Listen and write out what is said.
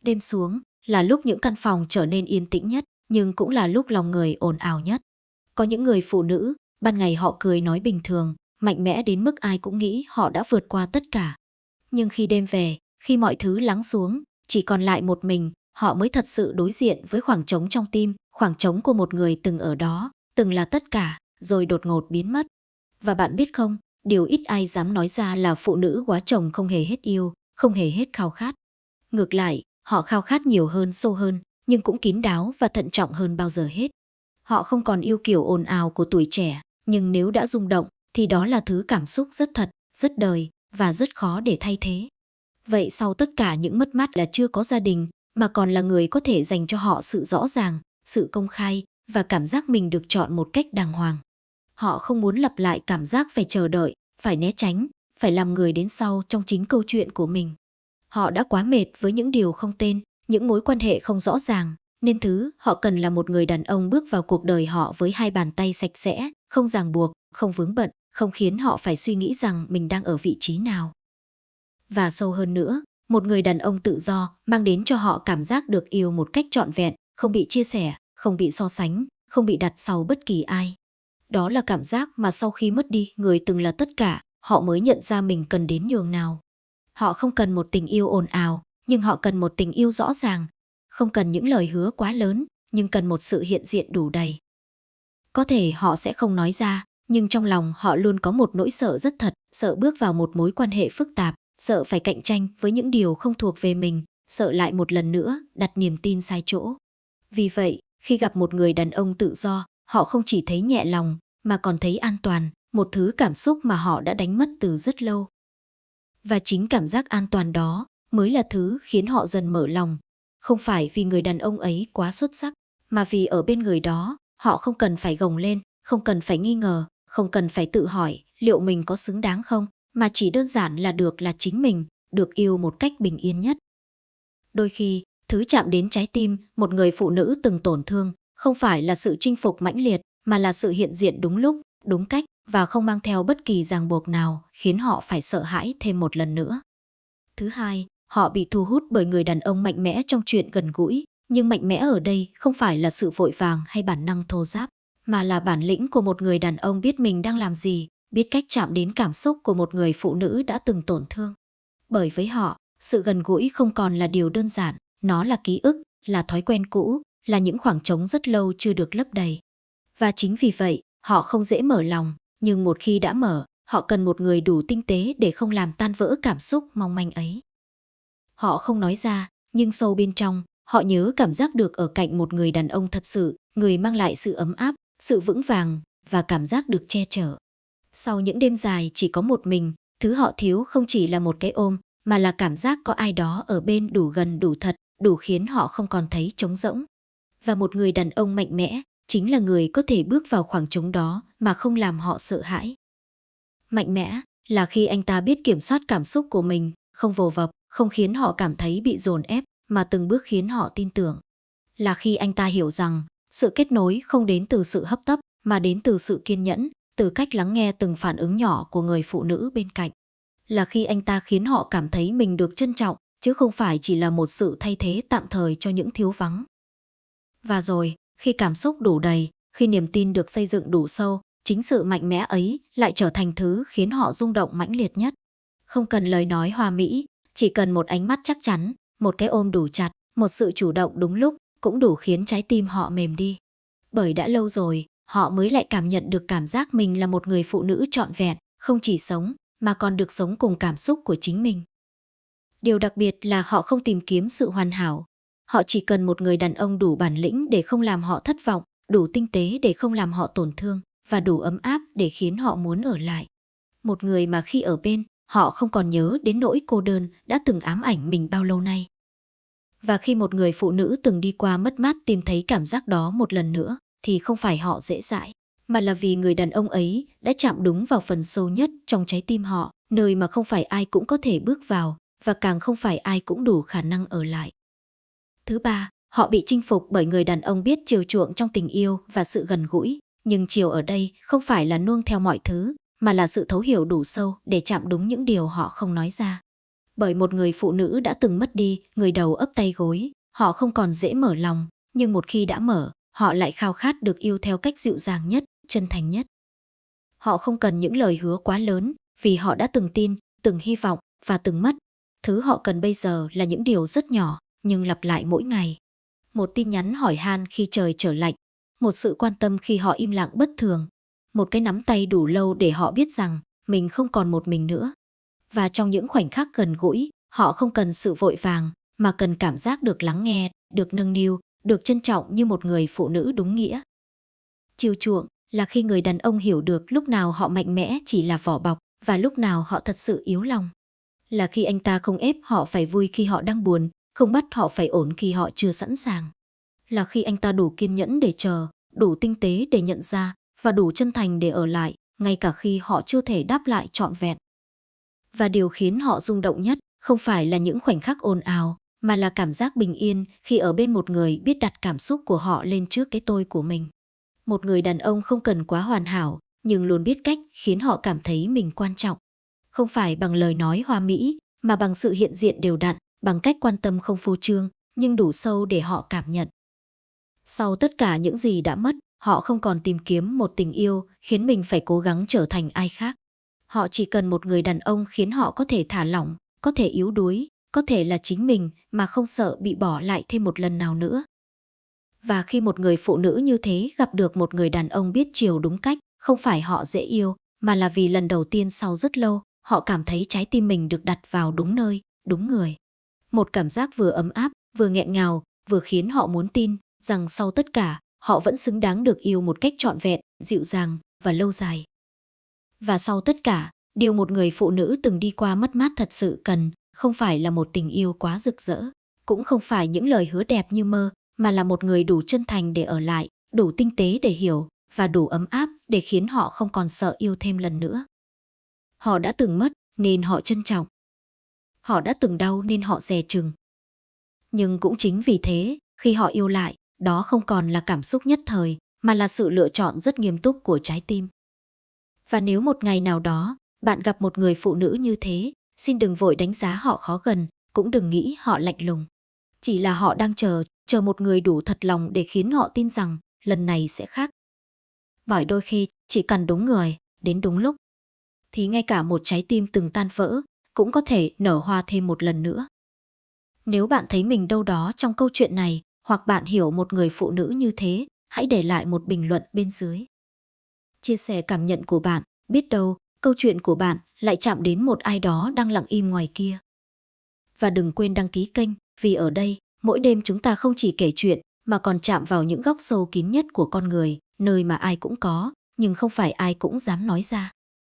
Đêm xuống là lúc những căn phòng trở nên yên tĩnh nhất, nhưng cũng là lúc lòng người ồn ào nhất. Có những người phụ nữ, ban ngày họ cười nói bình thường, mạnh mẽ đến mức ai cũng nghĩ họ đã vượt qua tất cả. Nhưng khi đêm về, khi mọi thứ lắng xuống, chỉ còn lại một mình, họ mới thật sự đối diện với khoảng trống trong tim, khoảng trống của một người từng ở đó, từng là tất cả, rồi đột ngột biến mất. Và bạn biết không, điều ít ai dám nói ra là phụ nữ quá chồng không hề hết yêu, không hề hết khao khát. Ngược lại, họ khao khát nhiều hơn, sâu hơn, nhưng cũng kín đáo và thận trọng hơn bao giờ hết. Họ không còn yêu kiểu ồn ào của tuổi trẻ, nhưng nếu đã rung động, thì đó là thứ cảm xúc rất thật, rất đời và rất khó để thay thế. Vậy sau tất cả những mất mát là chưa có gia đình, mà còn là người có thể dành cho họ sự rõ ràng, sự công khai và cảm giác mình được chọn một cách đàng hoàng. Họ không muốn lặp lại cảm giác phải chờ đợi, phải né tránh, phải làm người đến sau trong chính câu chuyện của mình. Họ đã quá mệt với những điều không tên, những mối quan hệ không rõ ràng, nên thứ họ cần là một người đàn ông bước vào cuộc đời họ với hai bàn tay sạch sẽ, không ràng buộc, không vướng bận, không khiến họ phải suy nghĩ rằng mình đang ở vị trí nào. Và sâu hơn nữa, một người đàn ông tự do mang đến cho họ cảm giác được yêu một cách trọn vẹn, không bị chia sẻ, không bị so sánh, không bị đặt sau bất kỳ ai. Đó là cảm giác mà sau khi mất đi người từng là tất cả, họ mới nhận ra mình cần đến nhường nào. Họ không cần một tình yêu ồn ào, nhưng họ cần một tình yêu rõ ràng. Không cần những lời hứa quá lớn, nhưng cần một sự hiện diện đủ đầy. Có thể họ sẽ không nói ra, nhưng trong lòng họ luôn có một nỗi sợ rất thật, sợ bước vào một mối quan hệ phức tạp, sợ phải cạnh tranh với những điều không thuộc về mình, sợ lại một lần nữa đặt niềm tin sai chỗ. Vì vậy, khi gặp một người đàn ông tự do, họ không chỉ thấy nhẹ lòng, mà còn thấy an toàn, một thứ cảm xúc mà họ đã đánh mất từ rất lâu. Và chính cảm giác an toàn đó mới là thứ khiến họ dần mở lòng. Không phải vì người đàn ông ấy quá xuất sắc, mà vì ở bên người đó, họ không cần phải gồng lên, không cần phải nghi ngờ, không cần phải tự hỏi liệu mình có xứng đáng không, mà chỉ đơn giản là được là chính mình, được yêu một cách bình yên nhất. Đôi khi, thứ chạm đến trái tim một người phụ nữ từng tổn thương, không phải là sự chinh phục mãnh liệt, mà là sự hiện diện đúng lúc, đúng cách và không mang theo bất kỳ ràng buộc nào khiến họ phải sợ hãi thêm một lần nữa. Thứ hai, họ bị thu hút bởi người đàn ông mạnh mẽ trong chuyện gần gũi, nhưng mạnh mẽ ở đây không phải là sự vội vàng hay bản năng thô ráp, mà là bản lĩnh của một người đàn ông biết mình đang làm gì, biết cách chạm đến cảm xúc của một người phụ nữ đã từng tổn thương. Bởi với họ, sự gần gũi không còn là điều đơn giản, nó là ký ức, là thói quen cũ, là những khoảng trống rất lâu chưa được lấp đầy. Và chính vì vậy, họ không dễ mở lòng, nhưng một khi đã mở, họ cần một người đủ tinh tế để không làm tan vỡ cảm xúc mong manh ấy. Họ không nói ra, nhưng sâu bên trong, họ nhớ cảm giác được ở cạnh một người đàn ông thật sự, người mang lại sự ấm áp, sự vững vàng và cảm giác được che chở. Sau những đêm dài chỉ có một mình, thứ họ thiếu không chỉ là một cái ôm, mà là cảm giác có ai đó ở bên đủ gần đủ thật, đủ khiến họ không còn thấy trống rỗng. Và một người đàn ông mạnh mẽ chính là người có thể bước vào khoảng trống đó mà không làm họ sợ hãi. Mạnh mẽ là khi anh ta biết kiểm soát cảm xúc của mình, không vồ vập, không khiến họ cảm thấy bị dồn ép, mà từng bước khiến họ tin tưởng. Là khi anh ta hiểu rằng sự kết nối không đến từ sự hấp tấp, mà đến từ sự kiên nhẫn, từ cách lắng nghe từng phản ứng nhỏ của người phụ nữ bên cạnh. Là khi anh ta khiến họ cảm thấy mình được trân trọng, chứ không phải chỉ là một sự thay thế tạm thời cho những thiếu vắng. Và rồi, khi cảm xúc đủ đầy, khi niềm tin được xây dựng đủ sâu, chính sự mạnh mẽ ấy lại trở thành thứ khiến họ rung động mãnh liệt nhất. Không cần lời nói hoa mỹ, chỉ cần một ánh mắt chắc chắn, một cái ôm đủ chặt, một sự chủ động đúng lúc cũng đủ khiến trái tim họ mềm đi. Bởi đã lâu rồi, họ mới lại cảm nhận được cảm giác mình là một người phụ nữ trọn vẹn, không chỉ sống, mà còn được sống cùng cảm xúc của chính mình. Điều đặc biệt là họ không tìm kiếm sự hoàn hảo. Họ chỉ cần một người đàn ông đủ bản lĩnh để không làm họ thất vọng, đủ tinh tế để không làm họ tổn thương, và đủ ấm áp để khiến họ muốn ở lại. Một người mà khi ở bên, họ không còn nhớ đến nỗi cô đơn đã từng ám ảnh mình bao lâu nay. Và khi một người phụ nữ từng đi qua mất mát tìm thấy cảm giác đó một lần nữa, thì không phải họ dễ dãi, mà là vì người đàn ông ấy đã chạm đúng vào phần sâu nhất trong trái tim họ, nơi mà không phải ai cũng có thể bước vào, và càng không phải ai cũng đủ khả năng ở lại. Thứ ba, họ bị chinh phục bởi người đàn ông biết chiều chuộng trong tình yêu và sự gần gũi, nhưng chiều ở đây không phải là nuông theo mọi thứ, mà là sự thấu hiểu đủ sâu để chạm đúng những điều họ không nói ra. Bởi một người phụ nữ đã từng mất đi, người đầu ấp tay gối, họ không còn dễ mở lòng, nhưng một khi đã mở, họ lại khao khát được yêu theo cách dịu dàng nhất, chân thành nhất. Họ không cần những lời hứa quá lớn, vì họ đã từng tin, từng hy vọng và từng mất. Thứ họ cần bây giờ là những điều rất nhỏ, nhưng lặp lại mỗi ngày. Một tin nhắn hỏi han khi trời trở lạnh, một sự quan tâm khi họ im lặng bất thường, một cái nắm tay đủ lâu để họ biết rằng mình không còn một mình nữa. Và trong những khoảnh khắc gần gũi, họ không cần sự vội vàng, mà cần cảm giác được lắng nghe, được nâng niu, được trân trọng như một người phụ nữ đúng nghĩa. Chiều chuộng là khi người đàn ông hiểu được lúc nào họ mạnh mẽ chỉ là vỏ bọc và lúc nào họ thật sự yếu lòng. Là khi anh ta không ép họ phải vui khi họ đang buồn, không bắt họ phải ổn khi họ chưa sẵn sàng. Là khi anh ta đủ kiên nhẫn để chờ, đủ tinh tế để nhận ra và đủ chân thành để ở lại, ngay cả khi họ chưa thể đáp lại trọn vẹn. Và điều khiến họ rung động nhất không phải là những khoảnh khắc ồn ào, mà là cảm giác bình yên khi ở bên một người biết đặt cảm xúc của họ lên trước cái tôi của mình. Một người đàn ông không cần quá hoàn hảo, nhưng luôn biết cách khiến họ cảm thấy mình quan trọng. Không phải bằng lời nói hoa mỹ, mà bằng sự hiện diện đều đặn, bằng cách quan tâm không phô trương, nhưng đủ sâu để họ cảm nhận. Sau tất cả những gì đã mất, họ không còn tìm kiếm một tình yêu khiến mình phải cố gắng trở thành ai khác. Họ chỉ cần một người đàn ông khiến họ có thể thả lỏng, có thể yếu đuối, có thể là chính mình mà không sợ bị bỏ lại thêm một lần nào nữa. Và khi một người phụ nữ như thế gặp được một người đàn ông biết chiều đúng cách, không phải họ dễ yêu, mà là vì lần đầu tiên sau rất lâu, họ cảm thấy trái tim mình được đặt vào đúng nơi, đúng người. Một cảm giác vừa ấm áp, vừa nghẹn ngào, vừa khiến họ muốn tin rằng sau tất cả, họ vẫn xứng đáng được yêu một cách trọn vẹn, dịu dàng và lâu dài. Và sau tất cả, điều một người phụ nữ từng đi qua mất mát thật sự cần, không phải là một tình yêu quá rực rỡ, cũng không phải những lời hứa đẹp như mơ, mà là một người đủ chân thành để ở lại, đủ tinh tế để hiểu, và đủ ấm áp để khiến họ không còn sợ yêu thêm lần nữa. Họ đã từng mất, nên họ trân trọng. Họ đã từng đau nên họ dè chừng. Nhưng cũng chính vì thế, khi họ yêu lại, đó không còn là cảm xúc nhất thời, mà là sự lựa chọn rất nghiêm túc của trái tim. Và nếu một ngày nào đó, bạn gặp một người phụ nữ như thế, xin đừng vội đánh giá họ khó gần, cũng đừng nghĩ họ lạnh lùng. Chỉ là họ đang chờ một người đủ thật lòng để khiến họ tin rằng lần này sẽ khác. Bởi đôi khi, chỉ cần đúng người, đến đúng lúc, thì ngay cả một trái tim từng tan vỡ, cũng có thể nở hoa thêm một lần nữa. Nếu bạn thấy mình đâu đó trong câu chuyện này, hoặc bạn hiểu một người phụ nữ như thế, hãy để lại một bình luận bên dưới. Chia sẻ cảm nhận của bạn, biết đâu, câu chuyện của bạn lại chạm đến một ai đó đang lặng im ngoài kia. Và đừng quên đăng ký kênh, vì ở đây, mỗi đêm chúng ta không chỉ kể chuyện, mà còn chạm vào những góc sâu kín nhất của con người, nơi mà ai cũng có, nhưng không phải ai cũng dám nói ra.